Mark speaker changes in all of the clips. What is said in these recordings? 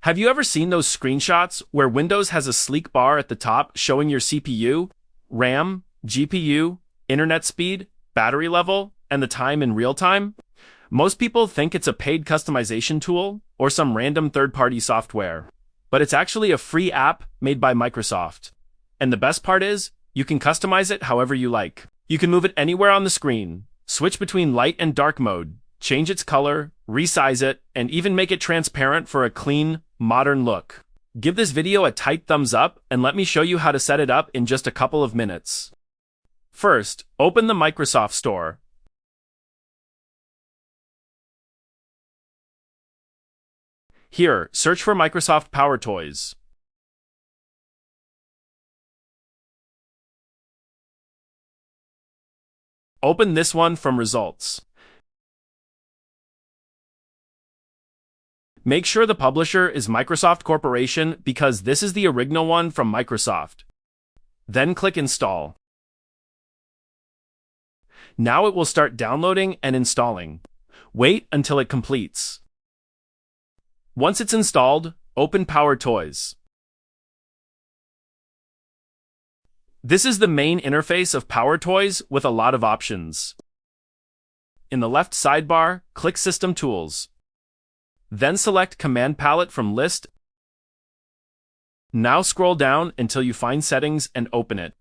Speaker 1: Have you ever seen those screenshots where Windows has a sleek bar at the top showing your CPU, RAM, GPU, internet speed, battery level, and the time in real time? Most people think it's a paid customization tool or some random third-party software, but it's actually a free app made by Microsoft. And the best part is, you can customize it however you like. You can move it anywhere on the screen, switch between light and dark mode, change its color, resize it, and even make it transparent for a clean, modern look. Give this video a tight thumbs up and let me show you how to set it up in just a couple of minutes. First, open the Microsoft Store. Here, search for Microsoft PowerToys. Open this one from results. Make sure the publisher is Microsoft Corporation because this is the original one from Microsoft. Then click Install. Now it will start downloading and installing. Wait until it completes. Once it's installed, open PowerToys. This is the main interface of PowerToys with a lot of options. In the left sidebar, click System Tools. Then select Command Palette from List. Now scroll down until you find Settings and open it.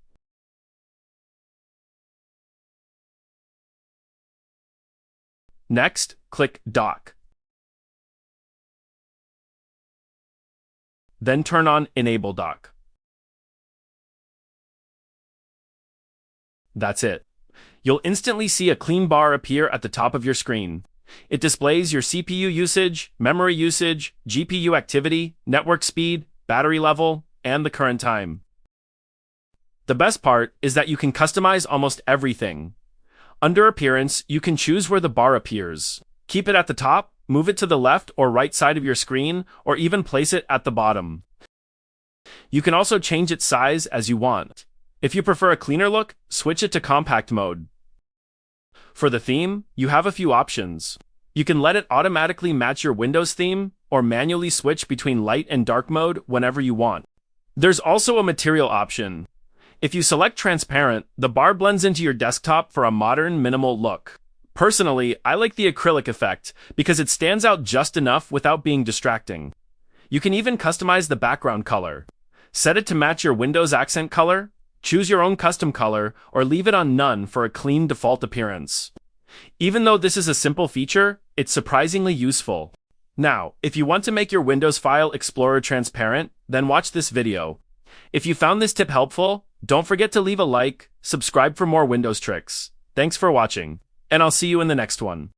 Speaker 1: Next, click Dock. Then turn on Enable Dock. That's it. You'll instantly see a clean bar appear at the top of your screen. It displays your CPU usage, memory usage, GPU activity, network speed, battery level, and the current time. The best part is that you can customize almost everything. Under Appearance, you can choose where the bar appears. Keep it at the top, move it to the left or right side of your screen, or even place it at the bottom. You can also change its size as you want. If you prefer a cleaner look, switch it to compact mode. For the theme, you have a few options. You can let it automatically match your Windows theme, or manually switch between light and dark mode whenever you want. There's also a material option. If you select transparent, the bar blends into your desktop for a modern, minimal look. Personally, I like the acrylic effect because it stands out just enough without being distracting. You can even customize the background color. Set it to match your Windows accent color, choose your own custom color, or leave it on none for a clean default appearance. Even though this is a simple feature, it's surprisingly useful. Now, if you want to make your Windows File Explorer transparent, then watch this video. If you found this tip helpful, don't forget to leave a like, subscribe for more Windows tricks. Thanks for watching, and I'll see you in the next one.